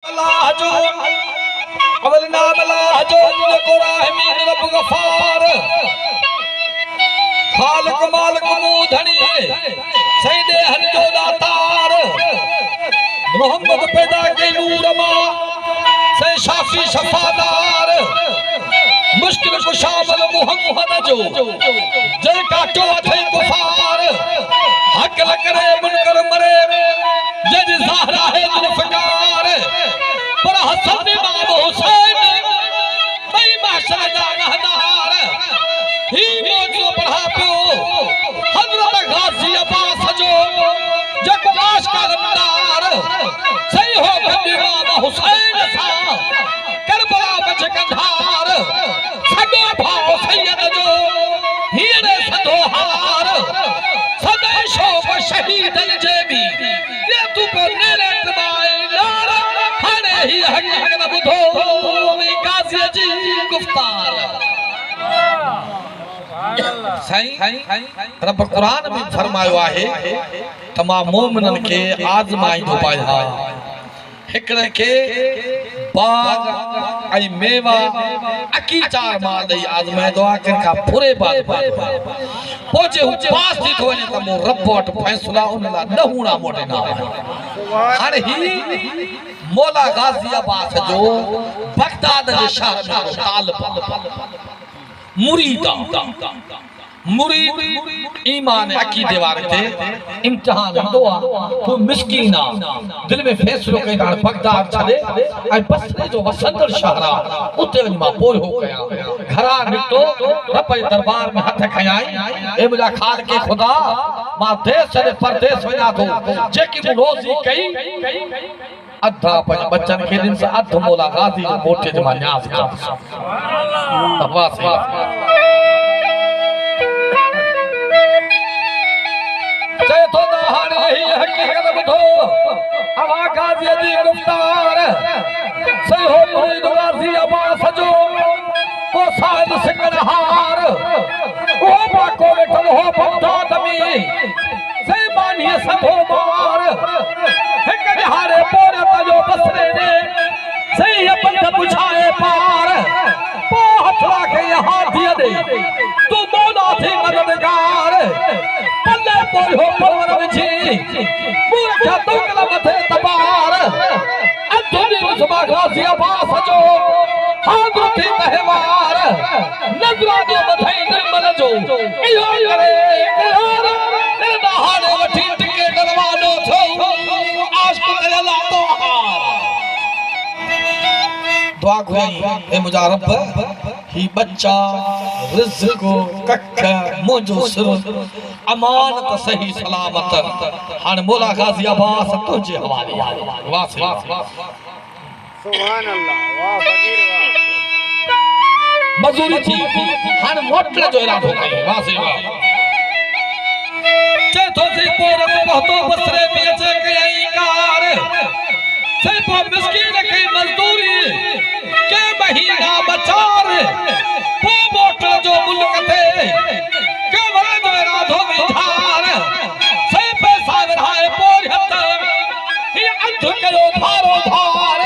अल्लाह जो अवल नाम अल्लाह जो को रहमीन रब गफार खालिक मालिक मूधनी सईदे हन जो दातार मोहम्मद पैदा के नूर मा से शाफी शफादार मुश्किल को शामिल मोहम्मद जो जल काटो थे कुफार हक करे मुनकर मरे जज ज़हरा है जुल्फकार पर हसन इमाम हुसैन भाई माशर दा रहदार ही मौजू पढ़ा पियो हजरत गाजी अब्बास जो जको आशिक गमदार सही हो इमाम हुसैन सा करबला बच कंधार सगो भाव सैयद जो हीरे सदो हार सदा शोक शहीदन जे भी ये तू पर नेरे तबाई नार हने ही हकीकत बुधो में गाजी जी गुफ्तार सही रब कुरान में फरमायो आहे तमाम मोमिनन के आजमाइंदो पाया हिकड़े के बाग आई मेवा अकी चार मार दई आजमाइंदो आ किनका पूरे बात पहुंचे हु पास थी तो ने तमो रब वट फैसला उनला नहुणा मोटे ना हर ही मौला गाजी अब्बास जो बगदाद के शहर में तालिब मुरीद ईमान अकीदे वारे थे इम्तिहान दुआ तो मिस्कीना दिल में फैसलो कई दान बगदाद छले आई बसरे जो वसंदर शहरा उते वनी मां पोर हो गया घरा निकतो रब जे दरबार में हथ खयाई ए मुजा खाल के खुदा मां देश छले परदेश वना तो जेकी मु रोजी कई अद्धा पंज बच्चन के दिन से अध मौला गाजी जो मोटे जमा न्याज का अब्बास चए तो हाने ही हकीकत बुधो हवा गाजी जी गुफ्तार सही हो मुरीद गाजी अब्बास जो को साल सिंगरहार ओ बाको वेठल हो बगदाद में सही बानी सधो मार एक हारे पोरत जो बसरे ने सही बंद बुझाए पार पो हथला के यहां दिए दे तू मौला थी मददगार पल्ले पोर हो परवर विझी मूर्ख तो कला मथे तबार अधुनी मुसबा गाजी अब्बास जो हाज़िर थी तहवार नजरा जो मथे निर्मल जो इहो करे इकरार ना हारे वठी टिके दरवानो थो आशिक करे ला तो दुआ कोई ए मुजा रब ही बच्चा रिज़्क़ कख मुजो सिर अमानत सही सलामत हान मौला गाजी अब्बास तुझे हवाले वाह सुभान अल्लाह वाह फकीर वाह मजूरी थी हान मोटले जो इरादो कई वाह से वाह चे तो से पोरत बहुतो बसरे बेचे कई कार से पो मिस्कीन के मजदूरी के महीना बचार पो मोटल जो मुल्क थे के वरे जो इरादो विधार से पैसा विधाए पोर हत ही अंध करो धारो धार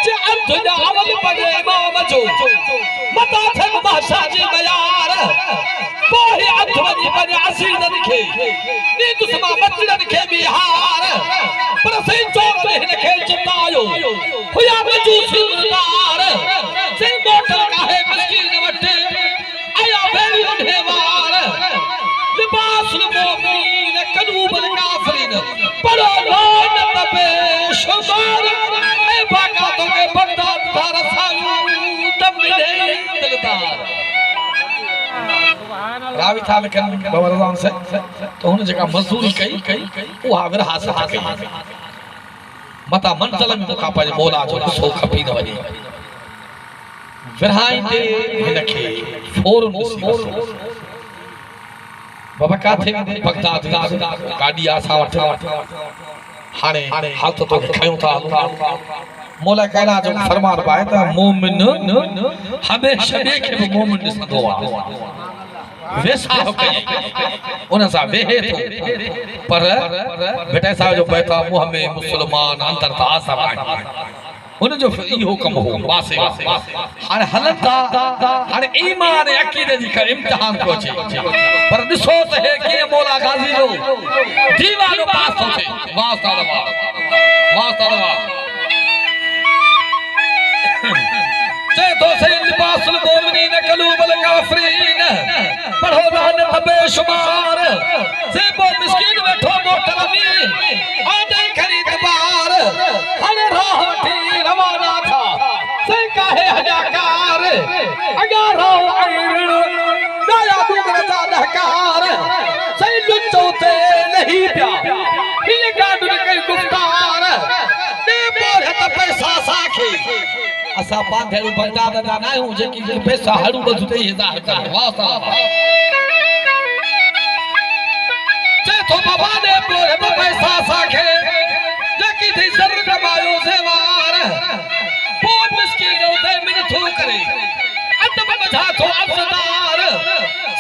जे अंध जा अवल पगे इमाम जो मता थे बादशाह जी मयार पोही अंध वनी बने असीद दिखे नी दुसमा मस्जिद के बिहार पर सही चोर ने खेल चितायो हुया मजूसी उतार से मोटल काहे मिस्कीन वटे आया बेरी ढेवार लिबास मोमीन कदूबल काफिरीन पड़ो लानत पे शुमार ए भागा तो के बगदाद का रसालू तब मिले दिलदार रावी था लेकिन बाबा रज़ान से तो उन जगह मजदूरी कई वो हाविर हासिल कई मता मंजिल में मुका पर मौला जो सो खपी न वने विरहाई दे हिनखे फौरन नसीब बाबा का थे बगदाद गाड़ी आसा वठा हाने हालत तो खयो था मौला कहला जो फरमान पाए त मोमिन हमेशा देखे मोमिन दिसंदो वैसा हो गई उन सा वेहे तो पर बेटा साहब जो बैठा मुंह में मुसलमान अंदर था असर आ हुन जो इहो कम हो वासे हाणे हलंदा हाणे ईमान ऐं अक़ीदे जी का इम्तिहान को अचे पर ॾिसो त हे कीअं मौला गाज़ी जो दीवानो पास थो थिए वाह ताला तो सही लिबासुल मोमिनीन क़ुलूबुल काफ़िरीन पढ़ो लानत बेशुमार से वो मिस्कीन बैठो मोटर में आदे खरीदबार हले राह वठी रवाना था से काहे हजाकार अगर राह आइण दया दूर जा दहकार सही लुचो ते नहीं पिया ये गाडुन कई गुफ्तार दे बोल पैसा साखे असा पांधेड़ू बंदा दादा ना हूं जेकी पैसा हड़ू बधु दे हजार कर वाह साहब जे तो बाबा ने पोरे तो पैसा साखे जेकी थी सर कमायो से वार पोत मिस्कीन उते मिनथू करे अदब बधा तो अफसदार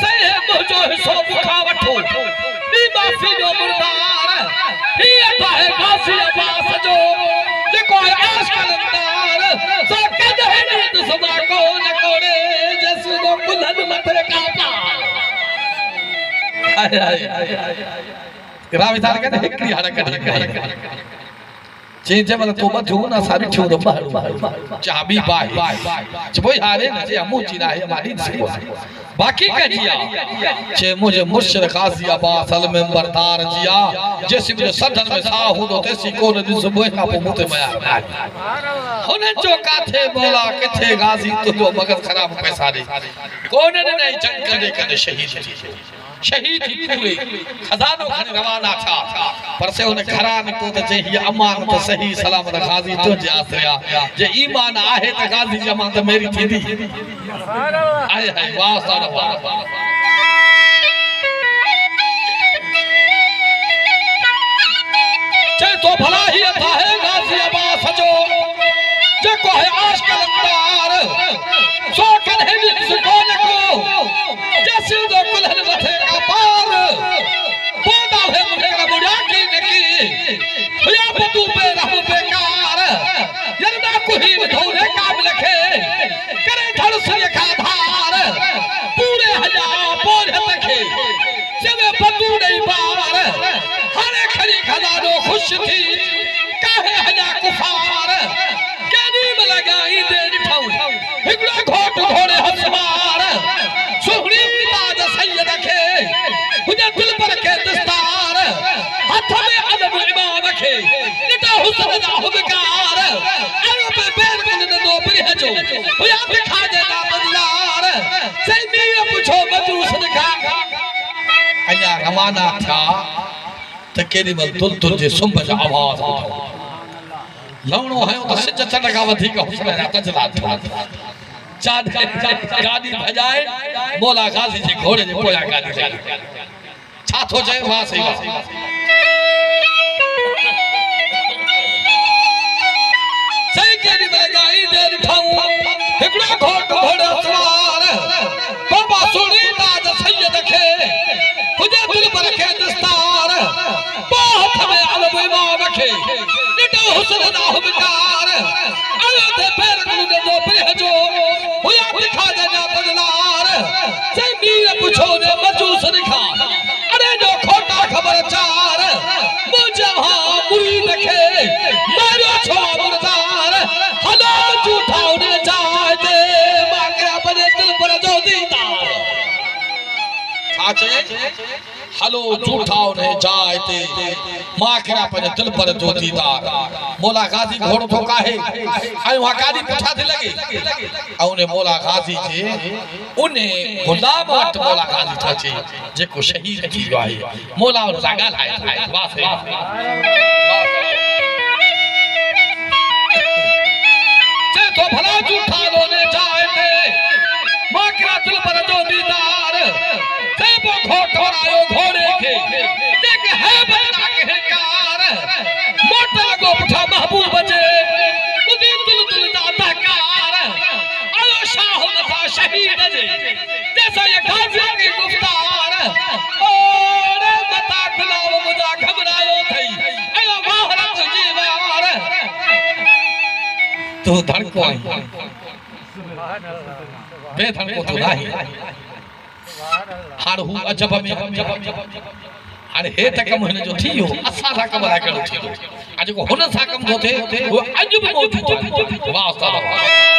सही है तो जो हिस्सो बुखा वठो नी माफी जो मुर्दार ही अता है गासी अब्बास जो जेको आश कलंदार सो कद है नींद सदा को न कोड़े जैसे दो कुल्हन मथे कापा हाय रावी थार कहते हिकड़ी हरकत जे मतलब तो मत ना सारी छो दो चाबी बाई चबोई हारे न जे हमू चिना है हमारी से बाकी का जिया जे मुझे मुर्शिद गाजी अब्बास अल मेंबरदार जिया जैसे मुझे सदन में सा हो तो तैसी कोन दिस बोए का मुते मया होने जो काथे बोला किथे गाजी तो जो मगज खराब पैसा दे कोन ने नहीं जंग करे कने शहीद ही पूरे खजानो खने रवाना था पर से उन्हें खरा निको त जे ही अमान तो सही सलामत गाजी तो जे आसरिया जे ईमान आहे त गाजी जमा त मेरी थींदी आए हाय वाह सारा चे तो भला ही था है गाजी अब्बास जो जे को है आश कलंदार सो कन है जिस कोन को जैसे दो कुल्हन मथे का पार बोदा है मुझे का बुढ़ा की नकी हुआ बतू पे रहू बेकार यरदा कुही धोरे काम लखे करे धड़ से खा धार पूरे हजार बोझ तके जब बतू नहीं बार हरे खरी खजानो खुश थी काहे हजा कुफार करीब लगाई दे दिठाऊ हिगड़ा घोट घोड़े हसवार सुहनी ताज सैयद के हुजे दिल पर के दस्तार हाथ में अदब इमाम के निटा हुस्न दा हुबकार आयो पे बैर कुल दो पर जो हुया दिखा दे ना बदलार सही में पूछो मजूस दिखा अया रवाना था त केडी मल तुल तुल जे सुंभ जा आवाज लवणो है तो सिज चढ़ का वधी का हुस्न रा तजला था चाद गाड़ी भजाए मौला गाजी जे घोड़े जे पोया गाड़ी छा थो जाए वाह सही सही केडी लगाई दे ठाऊ हिकड़ा घोट घोड़े सवार बाबा सुनी ताज सैयद के हुजे दिल पर के दस्तार बात में अलम इमाम के निटो हुस्न दा हुबकार आयो ते पैर कुल दो पर जो हुया दिखा देना बदलार से मीर पूछो ने मजूस दिखा अरे जो खोटा खबर चार मुझे हां बुरी देखे मारो छो मुर्दार हला झूठा उड़े जाए दे माकरा बने दिल पर जो दीदार साचे हलो झूठा उन्हें जाए ते माखरा पर दिल पर जो दीदार मौला गाजी घोड़ तो काहे आयो वहां गाड़ी पुठा थी लगे औने मौला गाजी जे उने गुलाम वट मौला गाजी था चे जेको शहीद थी वियो आहे मौला उन सां ॻाल्हाए वाह से तो भला झूठा लोने जाए ते माखरा दिल पर जो दीदार से वो घोट आयो घोड़े के देख है बंदा के कार मोट लगो पुठा महबूब जे उदी दिल दिल दाता कार आयो शाह मथा शहीद जे जैसा ये गाजी की गुफ्तार और मता गुलाम मुदा घबरायो थई आयो वाहरत जीवार तो धड़को आई बे धड़को तो नाही हार हु अजब में अरे हे तक महीने जो थी हो असा रकम बना कर थी आज को होना साकम जो थे वो अजब मौजूद वाह साला